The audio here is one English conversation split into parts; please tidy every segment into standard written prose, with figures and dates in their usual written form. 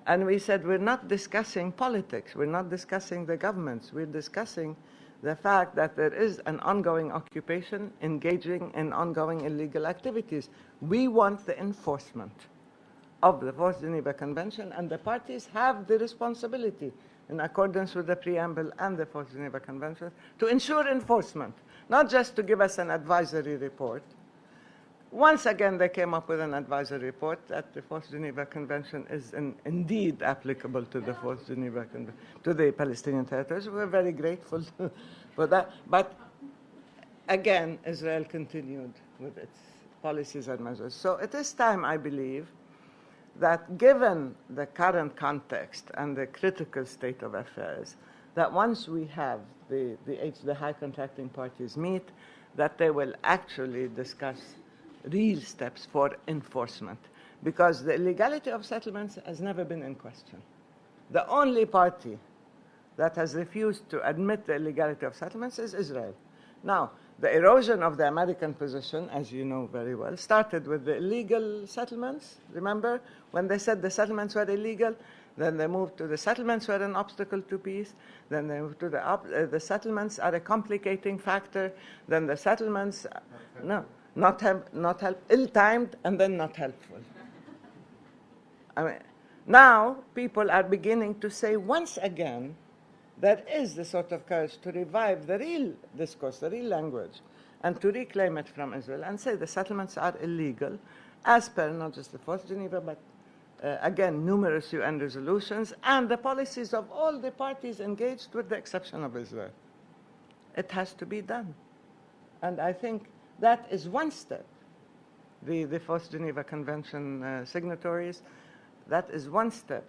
And we said, we're not discussing politics, we're not discussing the governments, we're discussing the fact that there is an ongoing occupation engaging in ongoing illegal activities. We want the enforcement of the Fourth Geneva Convention, and the parties have the responsibility, in accordance with the preamble and the Fourth Geneva Convention, to ensure enforcement, not just to give us an advisory report. Once again, they came up with an advisory report that the Fourth Geneva Convention is indeed applicable to the Fourth Geneva Convention, to the Palestinian territories. We're very grateful for that. But again, Israel continued with its policies and measures. So it is time, I believe, that given the current context and the critical state of affairs, that once we have the high contracting parties meet, that they will actually discuss real steps for enforcement, because the illegality of settlements has never been in question. The only party that has refused to admit the illegality of settlements is Israel. Now, the erosion of the American position, as you know very well, started with the illegal settlements. Remember, when they said the settlements were illegal, then they moved to the settlements were an obstacle to peace, then they moved to the settlements are a complicating factor, then the settlements, not ill-timed, and then not helpful. I mean, now people are beginning to say once again, there is the sort of courage to revive the real discourse, the real language, and to reclaim it from Israel and say the settlements are illegal, as per not just the Fourth Geneva, but again, numerous UN resolutions, and the policies of all the parties engaged, with the exception of Israel. It has to be done. And I think that is one step. The Fourth Geneva Convention signatories, that is one step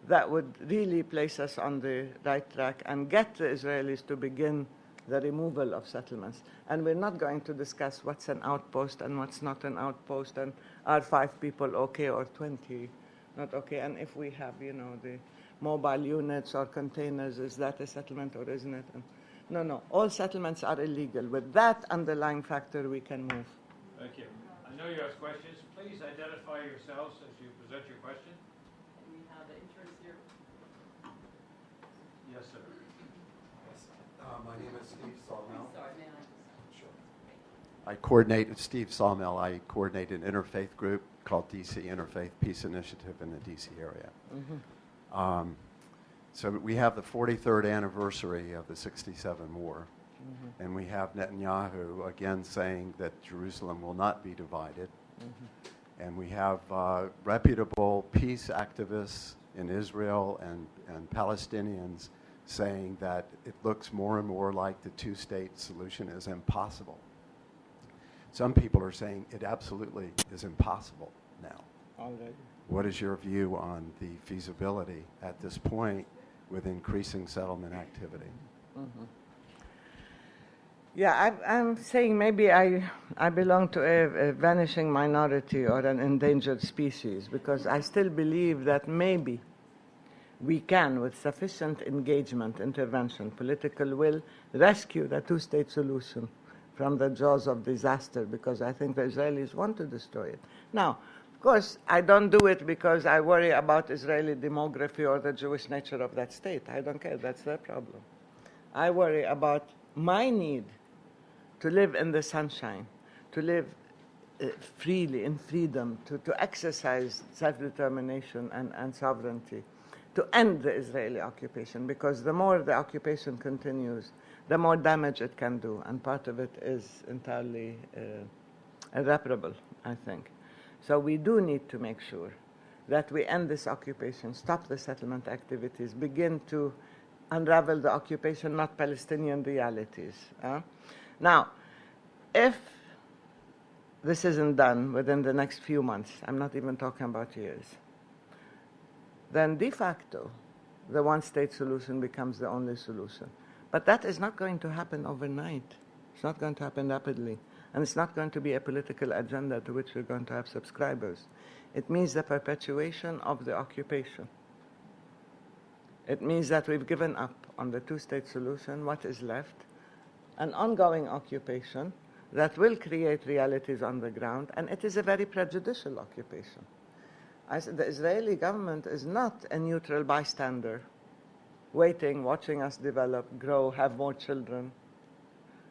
that would really place us on the right track and get the Israelis to begin the removal of settlements. And we're not going to discuss what's an outpost and what's not an outpost, and are 5 people okay or 20 not okay, and if we have, the mobile units or containers, is that a settlement or isn't it? And no, all settlements are illegal. With that underlying factor, we can move. Thank you. I know you have questions. Please identify yourselves as you present your question. We have the interns here. Yes, sir. Yes. My name is Steve Sawmill. Sorry, may I? Sure. Steve Sawmill. I coordinate an interfaith group called DC Interfaith Peace Initiative in the DC area. Mm-hmm. So we have the 43rd anniversary of the 67 war, mm-hmm. and we have Netanyahu again saying that Jerusalem will not be divided. Mm-hmm. And we have reputable peace activists in Israel and Palestinians saying that it looks more and more like the two-state solution is impossible. Some people are saying it absolutely is impossible now. Already. What is your view on the feasibility at this point with increasing settlement activity? Mm-hmm. Yeah, I'm saying maybe I belong to a vanishing minority or an endangered species, because I still believe that maybe we can, with sufficient engagement, intervention, political will, rescue the two-state solution from the jaws of disaster, because I think the Israelis want to destroy it. Now, of course, I don't do it because I worry about Israeli demography or the Jewish nature of that state. I don't care. That's their problem. I worry about my need to live in the sunshine, to live freely, in freedom, to exercise self-determination and sovereignty, to end the Israeli occupation, because the more the occupation continues, the more damage it can do, and part of it is entirely irreparable, I think. So we do need to make sure that we end this occupation, stop the settlement activities, begin to unravel the occupation, not Palestinian realities. Now, if this isn't done within the next few months, I'm not even talking about years, then de facto, the one-state solution becomes the only solution. But that is not going to happen overnight. It's not going to happen rapidly. And it's not going to be a political agenda to which we're going to have subscribers. It means the perpetuation of the occupation. It means that we've given up on the two-state solution. What is left? An ongoing occupation that will create realities on the ground, and it is a very prejudicial occupation. I said the Israeli government is not a neutral bystander, waiting, watching us develop, grow, have more children.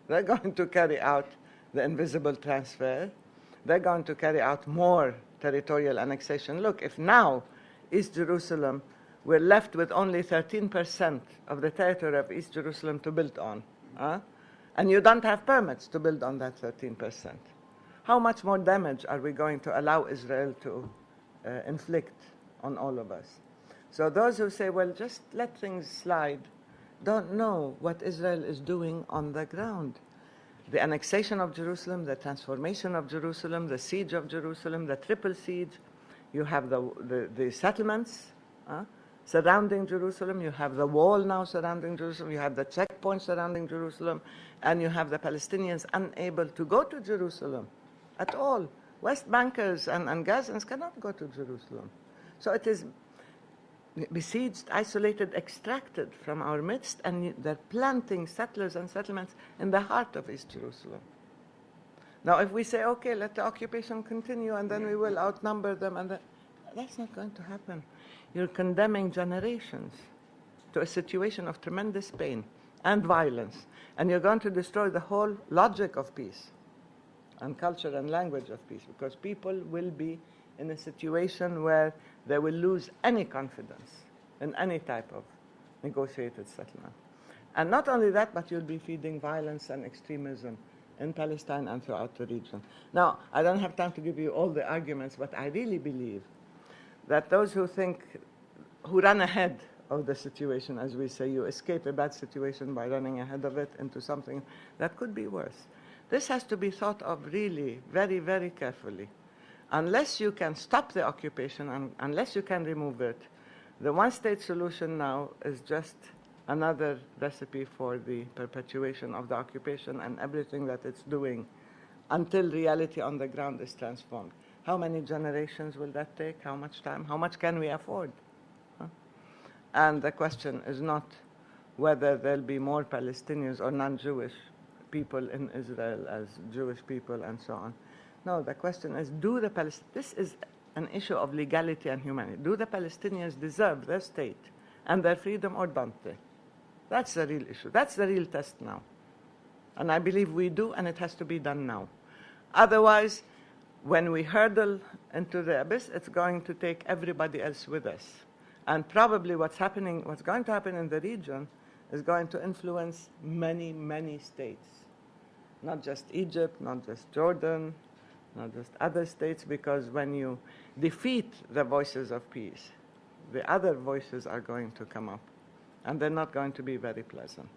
They're going to carry out the invisible transfer. They're going to carry out more territorial annexation. Look, if now East Jerusalem, we're left with only 13% of the territory of East Jerusalem to build on, and you don't have permits to build on that 13%, how much more damage are we going to allow Israel to inflict on all of us? So those who say, well, just let things slide, don't know what Israel is doing on the ground. The annexation of Jerusalem, the transformation of Jerusalem, the siege of Jerusalem, the triple siege. You have the settlements surrounding Jerusalem. You have the wall now surrounding Jerusalem. You have the checkpoint surrounding Jerusalem. And you have the Palestinians unable to go to Jerusalem at all. West Bankers and Gazans cannot go to Jerusalem. So it is besieged, isolated, extracted from our midst, and they're planting settlers and settlements in the heart of East Jerusalem. Now, if we say, okay, let the occupation continue, and then we will outnumber them, and that's not going to happen. You're condemning generations to a situation of tremendous pain and violence, and you're going to destroy the whole logic of peace and culture and language of peace, because people will be in a situation where they will lose any confidence in any type of negotiated settlement. And not only that, but you'll be feeding violence and extremism in Palestine and throughout the region. Now, I don't have time to give you all the arguments, but I really believe that those who run ahead of the situation, as we say, you escape a bad situation by running ahead of it into something that could be worse. This has to be thought of really very, very carefully. Unless you can stop the occupation, and unless you can remove it, the one-state solution now is just another recipe for the perpetuation of the occupation and everything that it's doing until reality on the ground is transformed. How many generations will that take? How much time? How much can we afford? And the question is not whether there'll be more Palestinians or non-Jewish people in Israel as Jewish people and so on. No, the question is, this is an issue of legality and humanity. Do the Palestinians deserve their state and their freedom, or don't they? That's the real issue. That's the real test now. And I believe we do, and it has to be done now. Otherwise, when we hurtle into the abyss, it's going to take everybody else with us. And probably what's going to happen in the region is going to influence many, many states. Not just Egypt, not just Jordan, not just other states, because when you defeat the voices of peace, the other voices are going to come up, and they're not going to be very pleasant.